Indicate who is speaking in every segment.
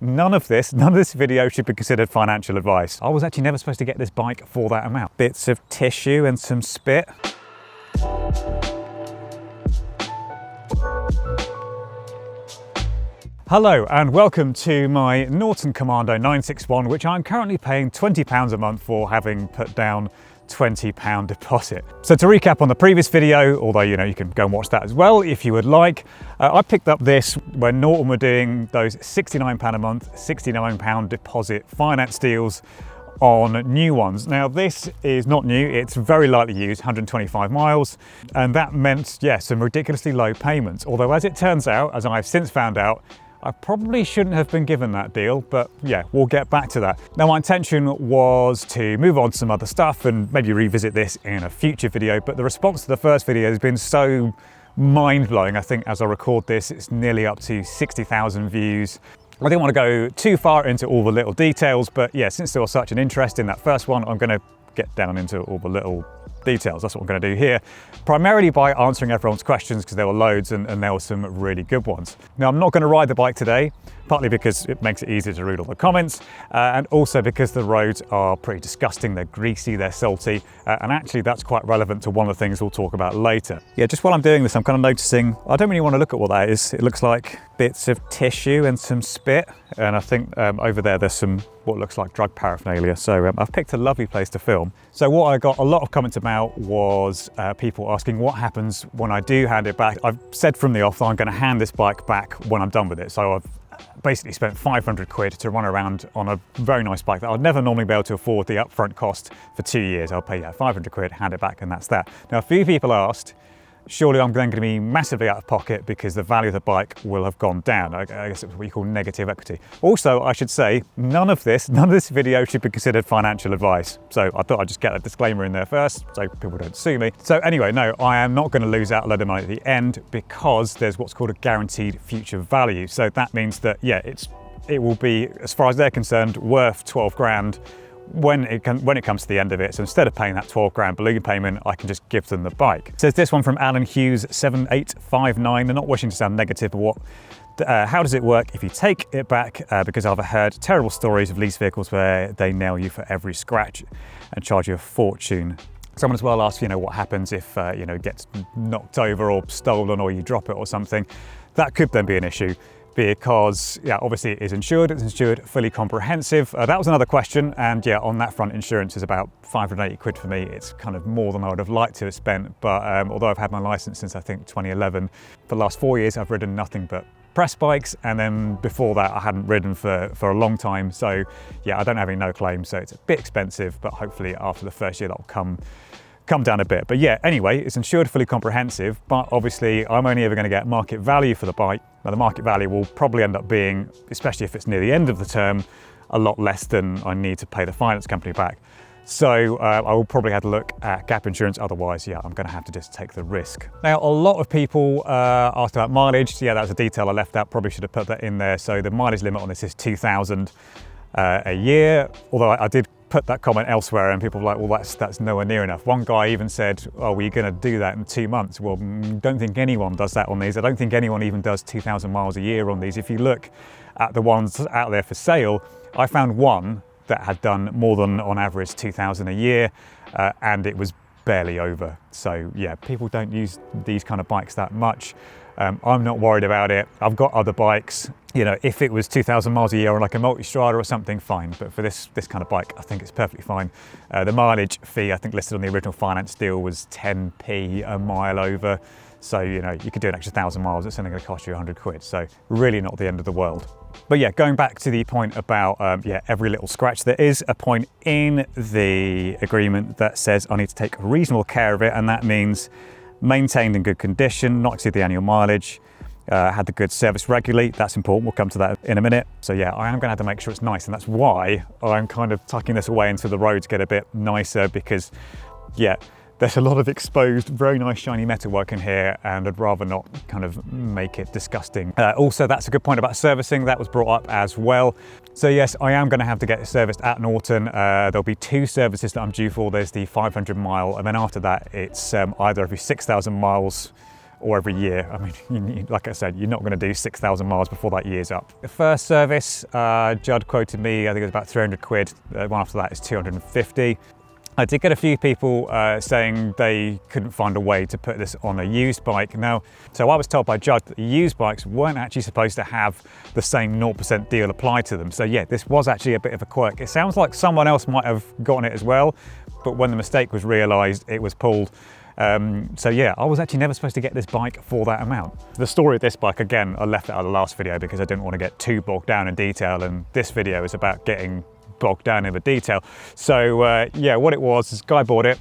Speaker 1: None of this video should be considered financial advice. I was actually never supposed to get this bike for that amount. Bits of tissue and some spit. Hello and welcome to my Norton Commando 961, which I'm currently paying £20 a month for, having put down £20 deposit. So to recap on the previous video, although you can go and watch that as well if you would like, I picked up this when Norton were doing those £69 a month, £69 deposit finance deals on new ones. Now this is not new, it's very lightly used, 125 miles, and that meant, some ridiculously low payments. Although as it turns out, as I've since found out, I probably shouldn't have been given that deal, but we'll get back to that. Now my intention was to move on to some other stuff and maybe revisit this in a future video, but the response to the first video has been so mind-blowing. I think as I record this, it's nearly up to 60,000 views. I didn't want to go too far into all the little details, but since there was such an interest in that first one, I'm going to get down into all the little details. That's what I'm going to do here, primarily by answering everyone's questions, because there were loads and there were some really good ones. Now I'm not going to ride the bike today, partly because it makes it easier to read all the comments, and also because the roads are pretty disgusting. They're greasy, they're salty, and actually that's quite relevant to one of the things we'll talk about later. Just while I'm doing this, I'm kind of noticing, I don't really want to look at what that is. It looks like bits of tissue and some spit, and I think over there's some what looks like drug paraphernalia. So I've picked a lovely place to film. So what I got a lot of comments about was people asking what happens when I do hand it back. I've said from the off that I'm going to hand this bike back when I'm done with it. So I've basically spent 500 quid to run around on a very nice bike that I'd never normally be able to afford the upfront cost for 2 years. I'll pay 500 quid, hand it back, and that's that. Now a few people asked, surely I'm then going to be massively out of pocket because the value of the bike will have gone down. I guess it's what you call negative equity. Also, I should say, none of this video should be considered financial advice. So I thought I'd just get a disclaimer in there first so people don't sue me. So anyway, no, I am not going to lose out a load of money at the end, because there's what's called a guaranteed future value. So that means that, it will be, as far as they're concerned, worth 12 grand when it comes to the end of it. So instead of paying that 12 grand balloon payment, I can just give them the bike. So this one from Alan Hughes 7859. They're not wishing to sound negative, but how does it work if you take it back? Because I've heard terrible stories of lease vehicles where they nail you for every scratch and charge you a fortune. Someone as well asked, what happens if it gets knocked over or stolen, or you drop it or something. That could then be an issue, because obviously it is insured, it's insured fully comprehensive. That was another question, and on that front, insurance is about 580 quid for me. It's kind of more than I would have liked to have spent, but although I've had my license since I think 2011, for the last 4 years I've ridden nothing but press bikes, and then before that I hadn't ridden for a long time. So I don't have no claims, so it's a bit expensive, but hopefully after the first year that'll come down a bit. But anyway, it's insured fully comprehensive, but obviously I'm only ever going to get market value for the bike. Now the market value will probably end up being, especially if it's near the end of the term, a lot less than I need to pay the finance company back. So I will probably have to look at gap insurance. Otherwise, I'm going to have to just take the risk. Now, a lot of people asked about mileage. That was a detail I left out. Probably should have put that in there. So the mileage limit on this is 2,000 a year. Although I did put that comment elsewhere, and people were like, well, that's nowhere near enough. One guy even said, oh, well, you're going to do that in 2 months. Well, don't think anyone does that on these. I don't think anyone even does 2,000 miles a year on these. If you look at the ones out there for sale, I found one that had done more than, on average, 2,000 a year, and it was barely over. So people don't use these kind of bikes that much. I'm not worried about it. I've got other bikes. If it was 2,000 miles a year on like a multi-strada or something, fine. But for this kind of bike, I think it's perfectly fine. The mileage fee, I think listed on the original finance deal, was 10p a mile over. So, you could do an extra 1,000 miles. It's only going to cost you 100 quid. So really not the end of the world. But going back to the point about every little scratch, there is a point in the agreement that says I need to take reasonable care of it, and that means maintained in good condition, not exceed the annual mileage, had the goods serviced regularly. That's important. We'll come to that in a minute. So I am going to have to make sure it's nice, and that's why I'm kind of tucking this away until the roads get a bit nicer, because there's a lot of exposed, very nice shiny metalwork in here, and I'd rather not kind of make it disgusting. Also, that's a good point about servicing. That was brought up as well. So yes, I am going to have to get it serviced at Norton. There'll be 2 services that I'm due for. There's the 500 mile, and then after that, it's either every 6,000 miles or every year. I mean, like I said, you're not going to do 6,000 miles before that year's up. The first service, Judd quoted me, I think it was about 300 quid. The one after that is 250. I did get a few people saying they couldn't find a way to put this on a used bike. Now, so I was told by Judd that the used bikes weren't actually supposed to have the same 0% deal applied to them. So yeah, this was actually a bit of a quirk. It sounds like someone else might have gotten it as well, but when the mistake was realised, it was pulled. So yeah, I was actually never supposed to get this bike for that amount. The story of this bike, again, I left it out of the last video because I didn't want to get too bogged down in detail, and this video is about getting bogged down in the detail. So yeah, what it was, this guy bought it,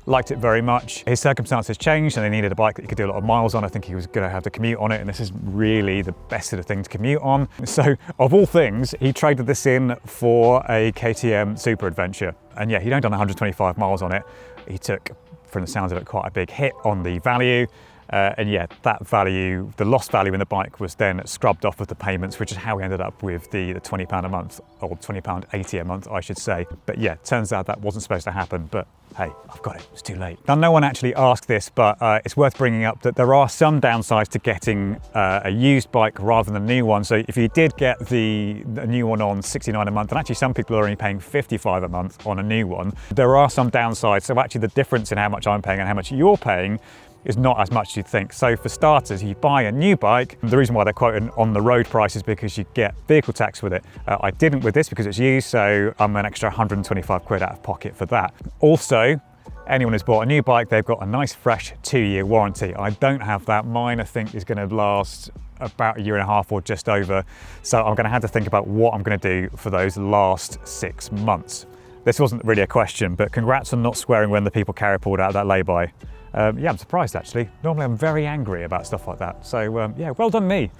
Speaker 1: liked it very much. His circumstances changed and they needed a bike that he could do a lot of miles on. I think he was going to have to commute on it, and this is really the best sort of thing to commute on. So of all things, he traded this in for a KTM Super Adventure. And yeah, he'd only done 125 miles on it. He took, from the sounds of it, quite a big hit on the value. And yeah, that value, the lost value in the bike was then scrubbed off with the payments, which is how we ended up with the £20 a month, or £20.80 a month, I should say. But yeah, turns out that wasn't supposed to happen, but hey, I've got it, it's too late. Now, no one actually asked this, but it's worth bringing up that there are some downsides to getting a used bike rather than a new one. So if you did get the new one on £69 a month, and actually some people are only paying £55 a month on a new one, there are some downsides. So actually the difference in how much I'm paying and how much you're paying is not as much as you'd think. So for starters, you buy a new bike, the reason why they're quoting on the road price is because you get vehicle tax with it. I didn't with this because it's used, so I'm an extra 125 quid out of pocket for that. Also, anyone who's bought a new bike, they've got a nice fresh 2-year warranty. I don't have that. Mine, I think, is going to last about 1.5 years or just over. So I'm going to have to think about what I'm going to do for those last 6 months. This wasn't really a question, but congrats on not swearing when the people carry pulled out of that lay-by. Yeah, I'm surprised actually. Normally I'm very angry about stuff like that. So yeah, well done me.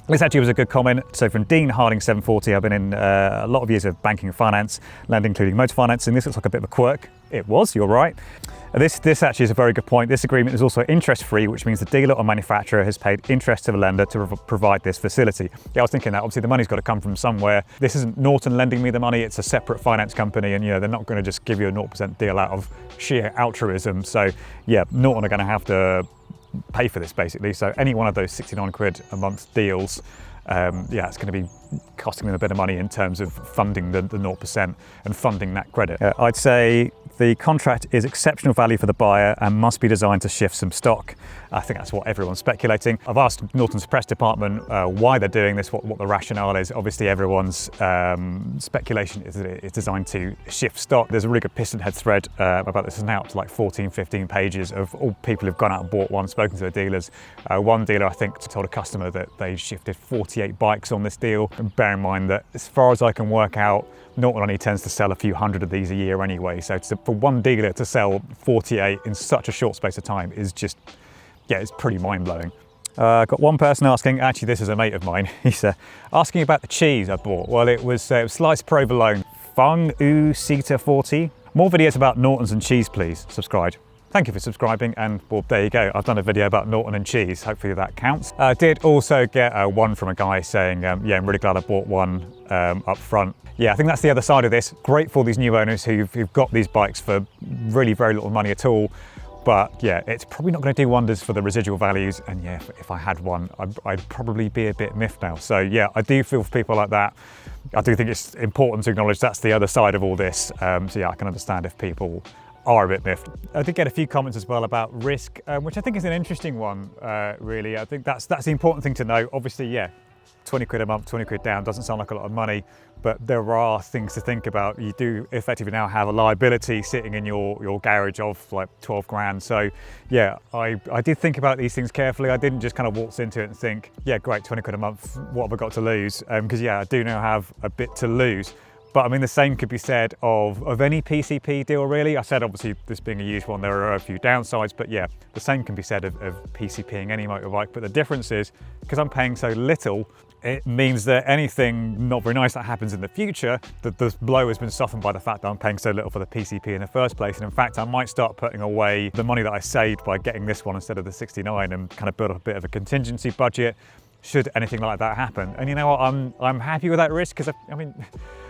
Speaker 1: This actually was a good comment. So from Dean Harding 740, I've been in a lot of years of banking and finance, lending, including motor financing. This looks like a bit of a quirk. It was, you're right. This actually is a very good point. This agreement is also interest-free, which means the dealer or manufacturer has paid interest to the lender to provide this facility. Yeah, I was thinking that obviously the money's got to come from somewhere. This isn't Norton lending me the money, it's a separate finance company, and you know, they're not going to just give you a 0% deal out of sheer altruism. So yeah, Norton are going to have to pay for this basically. So any one of those 69 quid a month deals, yeah, it's going to be costing them a bit of money in terms of funding the 0% and funding that credit. I'd say the contract is exceptional value for the buyer and must be designed to shift some stock. I think that's what everyone's speculating. I've asked Norton's press department why they're doing this, what the rationale is. Obviously everyone's speculation is that it's designed to shift stock. There's a really good piston head thread about this, is now up to like 14, 15 pages of all people who've gone out and bought one, spoken to the dealers. One dealer, I think, told a customer that they shifted 48 bikes on this deal. And bear in mind that as far as I can work out, Norton only tends to sell a few hundred of these a year anyway. So for one dealer to sell 48 in such a short space of time is just, yeah, it's pretty mind-blowing. Got one person asking, actually this is a mate of mine, he's asking about the cheese I bought. Well, it was sliced provolone, Fung U Sita 40. More videos about Nortons and cheese, please subscribe. Thank you for subscribing, and well, there you go. I've done a video about Norton and cheese. Hopefully that counts. I did also get one from a guy saying, yeah, I'm really glad I bought one up front. Yeah, I think that's the other side of this. Great for these new owners who've got these bikes for really very little money at all. But yeah, it's probably not going to do wonders for the residual values. And yeah, if I had one, I'd probably be a bit miffed now. So yeah, I do feel for people like that. I do think it's important to acknowledge that's the other side of all this. So yeah, I can understand if people are a bit miffed. I did get a few comments as well about risk, which I think is an interesting one, really. I think that's the important thing to know. Obviously, yeah, 20 quid a month, 20 quid down doesn't sound like a lot of money, but there are things to think about. You do effectively now have a liability sitting in your garage of like 12 grand. So yeah, I did think about these things carefully. I didn't just kind of waltz into it and think, yeah, great, 20 quid a month, what have I got to lose? Because yeah, I do now have a bit to lose. But I mean, the same could be said of any PCP deal, really. I said, obviously, this being a used one, there are a few downsides, but yeah, the same can be said of PCPing any motorbike. But the difference is, because I'm paying so little, it means that anything not very nice that happens in the future, that the blow has been softened by the fact that I'm paying so little for the PCP in the first place. And in fact, I might start putting away the money that I saved by getting this one instead of the 69 and kind of build up a bit of a contingency budget should anything like that happen. And you know what, I'm happy with that risk, because I mean,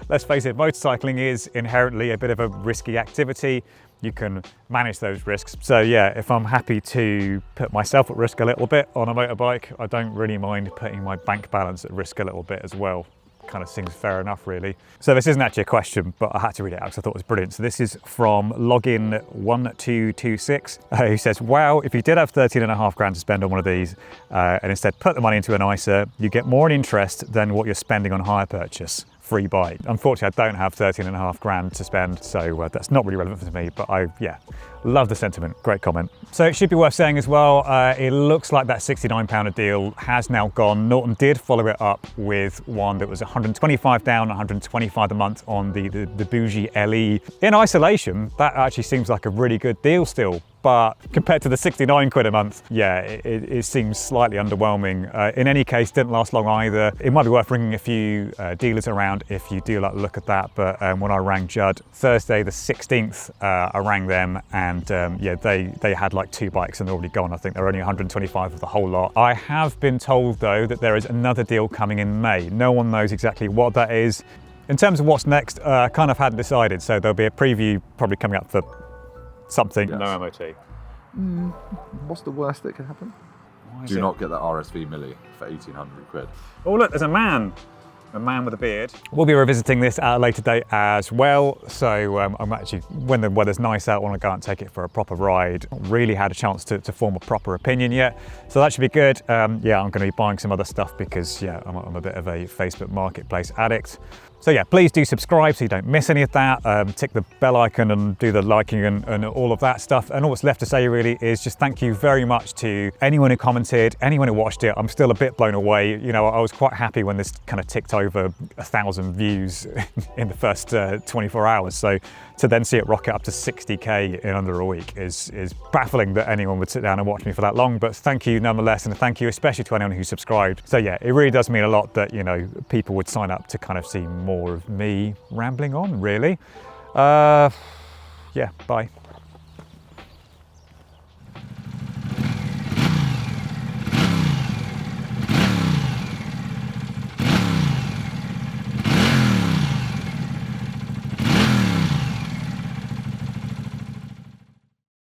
Speaker 1: let's face it, motorcycling is inherently a bit of a risky activity. You can manage those risks. So yeah, if I'm happy to put myself at risk a little bit on a motorbike, I don't really mind putting my bank balance at risk a little bit as well. Kind of seems fair enough, really. So this isn't actually a question, but I had to read it out because I thought it was brilliant. So this is from login1226, who says, wow, if you did have 13.5 grand to spend on one of these and instead put the money into an ISA, you get more in interest than what you're spending on hire purchase. Free buy. Unfortunately, I don't have 13.5 grand to spend, so that's not really relevant for me, but yeah, love the sentiment. Great comment. So it should be worth saying as well, it looks like that £69 a deal has now gone. Norton did follow it up with one that was 125 down, 125 a month on the Bougie LE. In isolation, that actually seems like a really good deal still. But compared to the 69 quid a month, yeah, it seems slightly underwhelming. In any case, didn't last long either. It might be worth ringing a few dealers around if you do like look at that. But when I rang Judd Thursday the 16th, I rang them and yeah, they had like 2 bikes and they're already gone. I think they're only 125 of the whole lot. I have been told though that there is another deal coming in May. No one knows exactly what that is. In terms of what's next, I kind of hadn't decided. So there'll be a preview probably coming up for something.
Speaker 2: Yes.
Speaker 1: No MOT.
Speaker 2: What's the worst that could happen?
Speaker 3: Do not get that RSV Millie for 1,800 quid.
Speaker 1: Oh look, there's a man with a beard. We'll be revisiting this at a later date as well. So I'm actually, when the weather's nice out, I want to go out and take it for a proper ride. Not really had a chance to form a proper opinion yet. So that should be good. Yeah, I'm going to be buying some other stuff because yeah, I'm a bit of a Facebook Marketplace addict. So yeah, please do subscribe so you don't miss any of that. Tick the bell icon and do the liking and all of that stuff. And all that's left to say really is just thank you very much to anyone who commented, anyone who watched it. I'm still a bit blown away. You know, I was quite happy when this kind of ticked over 1,000 views in the first 24 hours. So to then see it rocket up to 60K in under a week is baffling that anyone would sit down and watch me for that long. But thank you nonetheless, and thank you especially to anyone who subscribed. So yeah, it really does mean a lot that, you know, people would sign up to kind of see more of me rambling on, really. Yeah, bye.